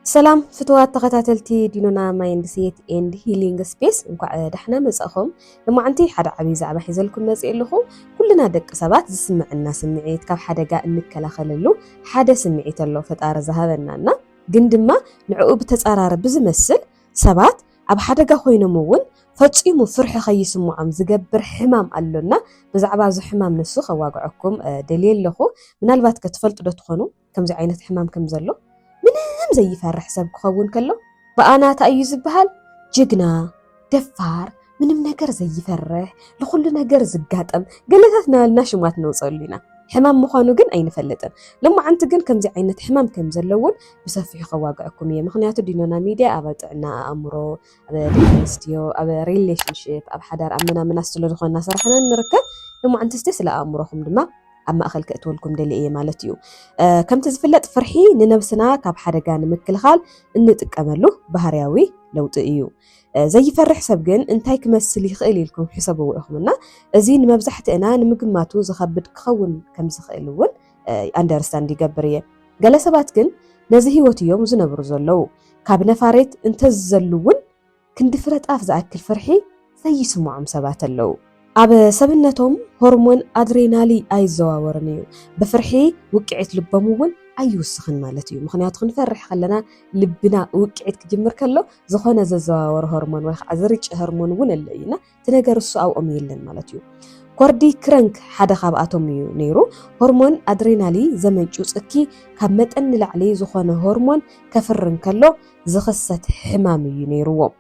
سلام فتوات تخاتلتي دينونا مايند سيت اند هيلينج سبيس انكو دحنا مساخم لما عنتي حدا عبي زعبا حيزلكم مزئ لخو كلنا دق سبات زسمعنا سمعيت كاب حداقا انكلاخللو حدا سمعيت اللو فتار زهابنانا ግን ድማ ንዕኡ ብተጻራሪ ብዝመስል ሰባት ኣብ ሓደጋ ኮይኖም እውን ፈጺሙ ፍርሒ ከይስምዖም ዝገብር ሕማም ኣሎና ብዛዕባ እዚ ሕማም ንሱ ከዋግዐኩም ደልየለኹ ምናልባት ክትፈልጡ ዶ ትኾኑ ከምዚ ዓይነት ሕማም ከም ዘሎ ምንም ዘይፈርሕ ሰብ ክኸውን ከሎ በኣናታ እዩ ዝበሃል ጅግና ደፋር ምንም ነገር ዘይፈርሕ ለኩሉ ነገር ዝጋጠም ገለታት ናልና ሽማት ነውፀሉ ኢና حمام مخانو جن أين فلتن لما عنت جن كم زي عينة حمام كم زلون بسفح خواقعكم يا مخنياتو دينونا ميديا أبتعنا أمرو أبا دينستيو أبا ريليشنشيب أب حدار أمنا من أستلو دخلنا صراحة نركب لما عنت استسلا أمرهم دما أما أخلك أتولكم دلي إيه مالتيو كم تزفلت فرحي ننبسنا كاب حدا كان مكل خال إن تكملوا بهرياوي لو تقيو زي فرح سبجن انتي كمسلي خيلي لكم حسابو اخمنا ازين مبزحت انا نمقماتو زخبد كخون كم زخيلون اندرستاند يقبريه قال سبات جن نزي هيوتي يوم زنبرو زلو كاب نفاريت انت زلون كندفرت اف زاكل فرحي زي سموعم سبات اللو اب سبنتهم هرمون ادرينالي اي زواورنيو بفرحي وقعت لبمون أيوسخن مالتيو مخنيات خنفرح خلنا لبنا وقعت كجمر كله زخنا ززواور هرمون وخ عزريج هرمون ون اللينا تنجر السو أو أميلن مالتيو كوردي كرنك حدا خاب أتوميو نيرو هرمون أدرينالي زمن جوزكي كمت أن العلي زخنا هرمون كفرن كله زخصت حمامي نيرو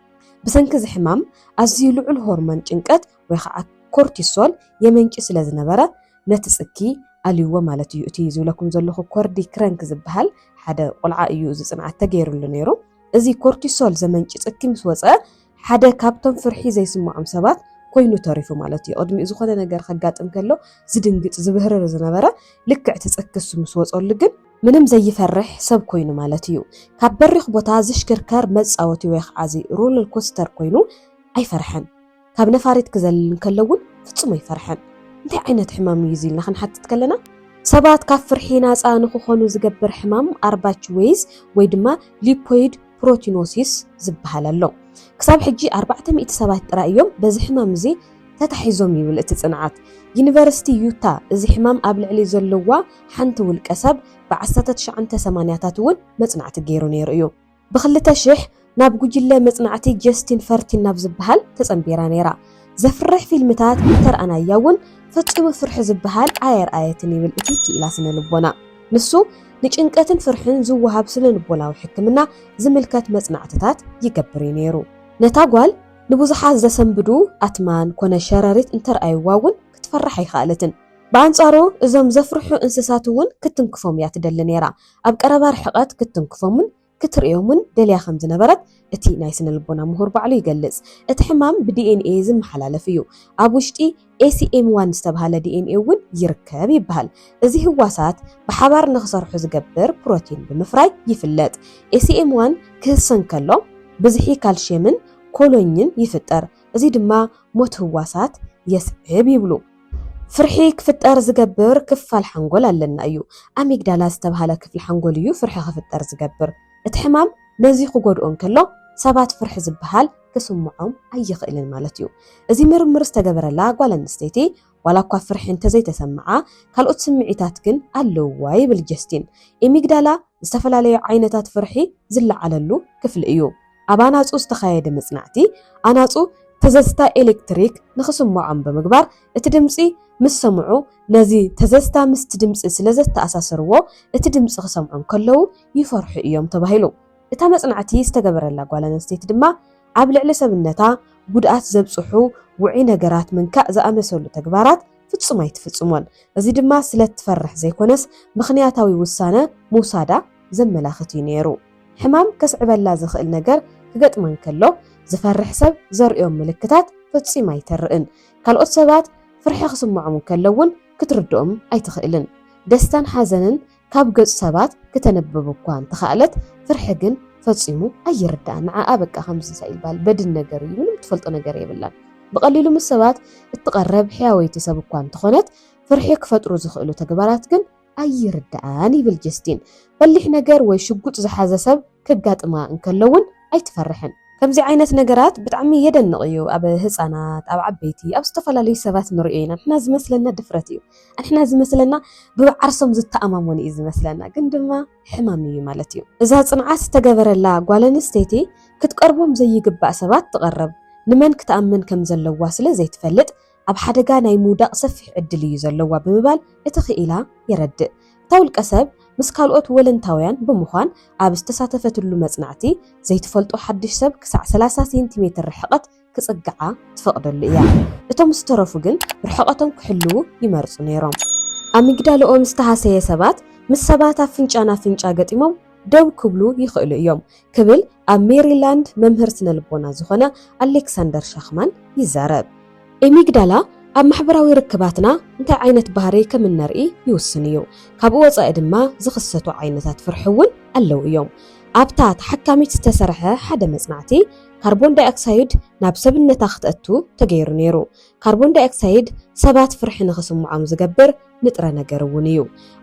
بسنكز حمام أزيلو الهرمون جنكت وخ كورتيسول يمنكس لزنبرة نتسكي أليوه مالتيو تيزو لكم زلخو كوردي كرنك زبهال حدا قلعا ايو زصنع تغيرو لنيرو ازي كورتيسول زمن جصكي مسوصا حدا كابتن فرحي زي سمعم سبات كوينو تاريفو مالتي ادمي زو خونه ነገር خጋጥም ከሎ ዝድንግጥ ዝብህረር ዝነበረ ልክዕ ተጸከሱ مسوصሉ ግን ምንም ዘይፈርሕ ሰብ ኮይኑ ማለትዩ ካብ በሪኽ ቦታ ዝሽከርከር መጻወቲ ወይ ኸዓዚ ሮለር ኮስተር ኮይኑ ኣይፈርሐን ካብ ነፋሪት ክዘልልን ከለውን ፍጹም ኣይፈርሐን انت عينة حمام يزيلنا خنحطت كلنا سبات كفر حين أصانو خونو زجبر حمام 4 ويز ويدما ليبويد بروتينوسيس زبحالالو كساب حجي 407 رأيهم بز حمام زي تتحيزوم يبل اتصنعات يونيفرسيتي يوتا زي حمام قبل علي زلوا حنتو الكسب بعساتة شعنت سمانياتاتون مصنعت غيرو نيريو بخلتا شح ناب جوجله مصنعتي جاستين فارتين ناب زبحال تصنبيرا نيرا زفرح فيلمتات تر انا ياون فطيم فرح زبحال عير آياتني بالإتيكي إلى سنة لبونا نسو نجنكاتن فرحن زوهاب سنة لبونا وحكمنا زملكات مصنعتات يقبري نيرو نتاقوال نبوزحاز زسنبدو أتمان كونا شراريت انتر أيواون كتفرحي خالتن بانصارو إزام زفرحو انسساتوون كتنكفوم ياتدل نيرا أبك أربار حقات كتنكفومن كتر يومن دليا خمز نبرت اتي نايسن البونا مهور بعلي يقلص اتحمام بدي ان اي زم حلال فيو ابوشتي ACM1 استبهال دي ان اي ون يركب يبهال ازي هواسات بحبار نخسرحو زقبر بروتين بمفراي يفلت ACM1 كسن كلو بزحي كالشيمن كولونين يفتر ازي دما موت هواسات يسعب يبلو فرحي كفتر زقبر كفال حنقول لنا ايو اميقدالا استبهال كفل حنقول يو فرحي كفتر زقبر اتحمام نزي قودون كلو سبات فرح زبحال كسمعهم أي خيلن مالتيو إذا مرمر استجبر لا قال نستيتي ولا كوا فرح انت زي تسمعه كالقط سمعيتاتكن ألو واي بالجستين إميقدالا استفل عليه عينتات فرحي زل على اللو كفل إيو أبانا تسو استخايد مصنعتي أنا تسو تزستا إلكتريك نخسمعهم بمقبار اتدمسي مسمعو نزي تزستا مستدمس سلازت أساسروا اتدمس خسمعهم كلو يفرح إيوم تبهيلو إتا مصنعتي استجبر الله قال نستيت دما عبل على سبنتا بدأت زبصحو وعي نجرات من كأز أمسول تجبارات فتصم يتفتصمون زي دما سلت فرح زي كونس مخنياتاوي وسانة موسادة زملاختي نيرو حمام كسعب الله زخل نجر كقط من كله زفرح سب زر يوم ملكتات فتصم يترقن كالقط سبات فرح يخصم معهم كلون كتردهم أي تخيلن دستان حزنن كاب قط سبات كتنببو كوان تخالت فرحجن فتصيمو أيردان مع أبك 5 سايل بال بدن نجري منو تفلط نجري بالله بقليلو من السبات التقرب حياوي تسبب كوان تخونت فرحيك فترو زخلو تجبرات جن أيرداني بالجستين بلح نجر ويشقط زحازة سب كقاطما انكلون ኣይትፈርሕን ከምዚ ዓይነት ነገራት ብጣዕሚ የደንቕ እዩ ኣብ ህፃናት ኣብ ዓበይቲ ኣብ ዝተፈላለዩ ሰባት ንሪኦ ኢና ንሕና ዝመስለና ድፍረት እዩ ንሕና ዝመስለና ብባዓርሶም ዝተኣማመኑ እዩ ዝመስለና ግን ድማ ሕማም እዩ ማለት እዩ እዛ ፅንዓት ዝተገበረላ ጓል ኣንስተይቲ ክትቀርቦም ዘይግባእ ሰባት ትቐርብ ንመን ክትኣምን ከም ዘለዋ ስለ ዘይትፈልጥ ኣብ ሓደጋ ናይ ምውዳቕ ሰፊሕ ዕድል እዩ ዘለዋ ብምባል እቲ ክኢላ የረድእ እታ ውልቀ ሰብ ምስ ካልኦት ወለንታውያን ብምዃን ኣብ ዝተሳተፈትሉ መጽናዕቲ ዘይትፈልጦ ሓድሽ ሰብ ክሳዕ 30 ሴንቲሜትር ርሕቐት ክጽግዓ ትፈቕደሉ እያ እቶም ዝተረፉ ግን ርሕቐቶም ክሕልው ይመርጹ ነይሮም ኣሚግዳልኦም ዝተሃሰየ ሰባት ምስ ሰባት ኣፍንጫና ኣፍንጫ ገጢሞም ደው ክብሉ ይኽእሉ እዮም ክብል ኣብ ሜሪላንድ መምህር ስነ ልቦና ዝኾነ ኣሌክሳንደር ሻኽማን ይዛረብ ኤሚግዳላ ኣብ ማሕበራዊ ርክባትና እንታይ ዓይነት ባህሪ ከም እንርኢ ይውስን እዩ ካብ ወጻኢ ድማ ዝኽሰቱ ዓይነታት ፍርሒ እውን ኣለዉ እዮም ኣብታ ተሓካሚት ዝተሰርሐ ሓደ መጽናዕቲ ካርቦን ዳይኦክሳይድ ናብ ሰብነታ ክትአቱ ተገይሩ ነይሩ ካርቦን ዳይኦክሳይድ ሰባት ፍርሒ ንኽስምዖም ዝገብር ንጥረ ነገር እውን እዩ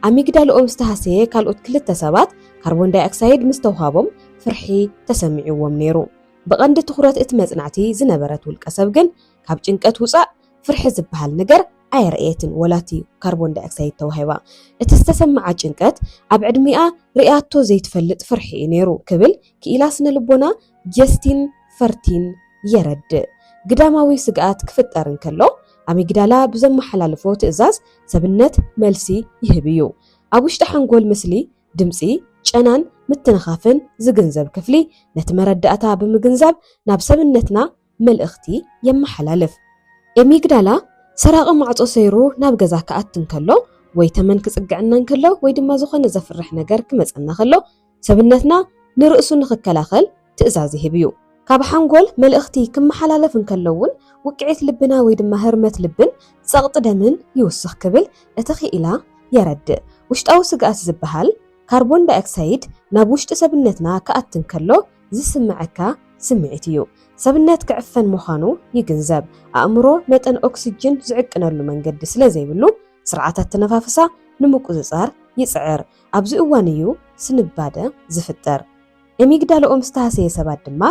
ኣሚግዳልኦም ዝተሃሰየ ካልኦት ክልተ ሰባት ካርቦን ዳይኦክሳይድ ምስ ተዋሃቦም ፍርሒ ተሰሚዕዎም ነይሩ ብቐንዲ ትኹረት እቲ መጽናዕቲ ዝነበረት ውልቀ ሰብ ግን ካብ ጭንቀት ውፃእ ፍርሒ ዝበሃል ነገር ኣይርአየትን ወላቲ ካርቦን ዳይኦክሳይድ ተዋሂባ እቲ ዝተሰማዓ ጭንቀት ኣብ ዕድሚኣ ርኢያቶ ዘይትፈልጥ ፍርሒ እዩ ነይሩ ክብል ክኢላ ስነ ልቦና ጀስቲን ፈርቲን የረድእ ግዳማዊ ስግኣት ክፍጠር እንከሎ ኣሚግዳላ ብዘመሓላልፎ ትእዛዝ ሰብነት መልሲ ይህብ እዩ ኣብ ውሽጢ ሓንጎል ምስሊ ድምፂ ጨናን ምትንኻፍን ዝግንዘብ ክፍሊ ነቲ መረዳእታ ብምግንዛብ ናብ ሰብነትና መልእኽቲ የመሓላልፍ ኤሚግዳላ ሰራቂ ማዕጾ ሰይሩ ናብ ገዛ ከኣት እንከሎ ወይ ተመን ክጽግዕና እንከሎ ወይ ድማ ዝኾነ ዘፍርሕ ነገር ክመጸና ከሎ ሰብነትና ንርእሱ ንኽከላኸል ትእዛዝ ይህብ እዩ ካብ ሓንጎል መልእኽቲ ክመሓላለፍ እንከሎውን ውቅዒት ልብና ወይ ድማ ህርመት ልብን ጸቕጢ ደምን ይውስኽ ክብል እቲ ክኢላ የረድእ ውሽጣዊ ስግኣት ዝበሃል ካርቦን ዳይኦክሳይድ ናብ ውሽጢ ሰብነትና ከኣት እንከሎ ዝስምዓካ ስምዒት እዩ ሰብነት ክዕፈን ምዃኑ ይግንዘብ ኣእምሮ መጠን ኦክሲጅን ዝዕቅነሉ መንገዲ ስለ ዘይብሉ ስርዓታት ተነፋፍሳ ንምቁፅጻር ይጽዕር ኣብዚ እዋን እዩ ስንባደ ዝፍጠር ኤሚግዳልኦም ዝተሃሰየ ሰባት ድማ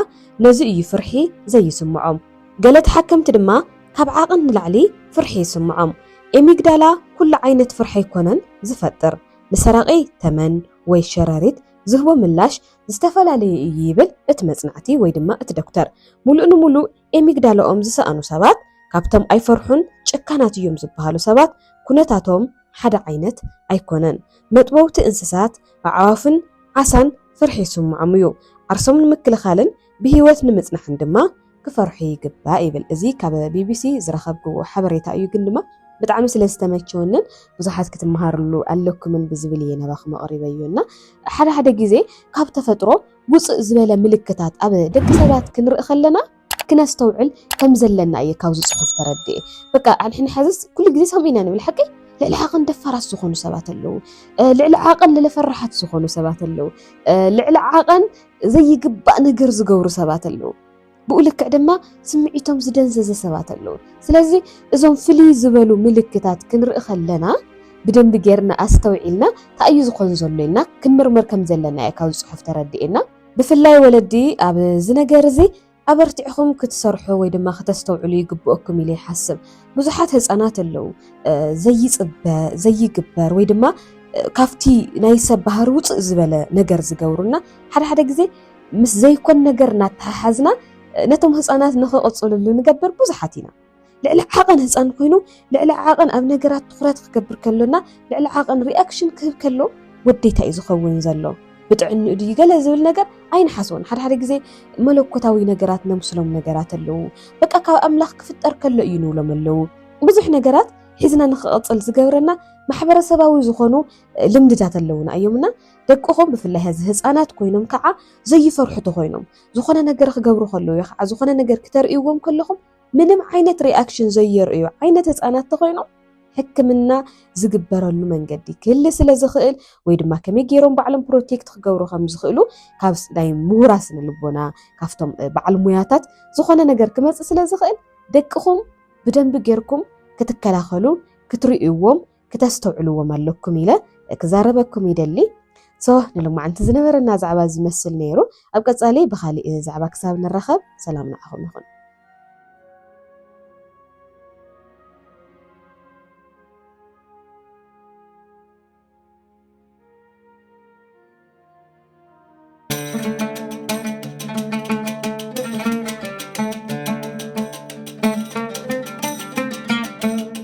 ነዚ እዩ ፍርሒ ዘይስምዖም ገለ ተሓከምቲ ድማ ካብ ዓቕን ንላዕሊ ፍርሒ ይስምዖም ኤሚግዳላ ኩሉ ዓይነት ፍርሒ ኣይኮነን ዝፈጥር ንሰራቂ ተመን ወይ ሸረሪት ዝህቦ ምላሽ ዝተፈላለዩ እዩ ይብል እቲ መጽናዕቲ ወይ ድማ እቲ ዶክተር ሙሉእ ንሙሉእ ኤሚግዳልኦም ዝሰኣኑ ሰባት ካብቶም ኣይፈርሑን ጭካናት እዮም ዝበሃሉ ሰባት ኩነታቶም ሓደ ዓይነት ኣይኮነን መጥበውቲ እንስሳት ኣዕዋፍን ዓሳን ፍርሒ ይስምዖም እዩ ዓርሶም ንምክልኻልን ብሂወት ንምጽናሕን ድማ ክፈርሑ ይግባእ ይብል እዚ ካብ ቢቢሲ ዝረኸብክዎ ሓበሬታ እዩ ግን ድማ ብጣዕሚ ስለ ዝተመቸወንን ብዙሓት ክትመሃርሉ ኣለኩምን ብዝብል እየ ነባኽ መቕሪበዩና ሓደ ግዜ ካብ ተፈጥሮ ውፅእ ዝበለ ምልክታት ኣብ ደቂ ሰባት ክንርኢ ከለና ክነስተውዕል ከም ዘለና እየ ካብዚ ጽሑፍ ተረድእ በቃ ኣንሕና ሓዝስ ኩሉ ግዜ ሰሚዕና ንብል ሓቂ ልዕሊ ዓቕን ደፋራት ዝኾኑ ሰባት ኣለዉ ልዕሊ ዓቐን ለፈራሓት ዝኾኑ ሰባት ኣለዉ ልዕሊ ዓቐን ዘይግባእ ነገር ዝገብሩ ሰባት ኣለዉ ብኡ ልክዕ ድማ ስምዒቶም ዝደንዘዘ ሰባት ኣለዉ ስለዚ እዞም ፍልይ ዝበሉ ምልክታት ክንርኢ ከለና ብደንቢ ጌርና ኣስተውዒልና እንታይ እዩ ዝኾን ዘሎ ኢልና ክንምርምር ከም ዘለና እየ ካብ ጽሑፍ ተረዲእና ብፍላይ ወለዲ ኣብ እዚ ነገር እዚ ኣበርቲዕኹም ክትሰርሑ ወይ ድማ ከተስተውዕሉ ይግብአኩም ኢለ ይሓስብ ብዙሓት ህፃናት ኣለዉ ዘይጽበ ዘይግበር ወይ ድማ ካፍቲ ናይ ሰብ ባህሪ ውፅእ ዝበለ ነገር ዝገብሩና ሓደ ግዜ ምስ ዘይኮን ነገር እናተሓሓዝና ነቶም ህፃናት ንኽቕጽልሉ ንገብር ብዙሓት ኢና ልዕሊ ዓቐን ህፃን ኮይኑ ልዕሊ ዓቐን ኣብ ነገራት ትኹረት ክገብር ከሎና ልዕሊ ዓቐን ሪኣክሽን ክህብ ከሎ ወዴታ እዩ ዝኸውን ዘሎ ብጥዕንኡ ድዩ ገለ ዝብል ነገር ኣይንሓስቦን ሓደ ግዜ መለኮታዊ ነገራት ነምስሎም ነገራት ኣለዉ በቃ ካብ ኣምላኽ ክፍጠር ከሎ እዩ ንብሎም ኣለዉ ብዙሕ ነገራት ሒዝና ንኽቕጽል ዝገብረና ማሕበረሰባዊ ዝኾኑ ልምድታት ኣለውና እዮምና ደቅኹም ብፍላይ ሕዚ ህፃናት ኮይኖም ከዓ ዘይፈርሑ ተኾይኖም ዝኾነ ነገር ክገብሩ ከለዉ ከዓ ዝኾነ ነገር ክተርእይዎም ከለኹም ምንም ዓይነት ሪኣክሽን ዘየርእዩ ዓይነት ህፃናት ተኾይኖም ሕክምና ዝግበረሉ መንገዲ ክህሊ ስለ ዝኽእል ወይ ድማ ከመይ ገይሮም ባዕሎም ፕሮቴክት ክገብሩ ከም ዝኽእሉ ካብ ናይ ምሁራት ስነ ልቦና ካብቶም በዓል ሞያታት ዝኾነ ነገር ክመጽእ ስለ ዝኽእል ደቅኹም ብደንቢ ጌርኩም ክትከላኸሉ ክትርእይዎም ክተስተውዕልዎም ኣለኩም ኢለ ክዛረበኩም ይደሊ ንሎማዓንቲ ዝነበረና ዛዕባ ዝመስል ነይሩ ኣብ ቀጻሊ ብኻሊእ ዛዕባ ክሳብ ንራኸብ ሰላም ንዓኹም ይኹን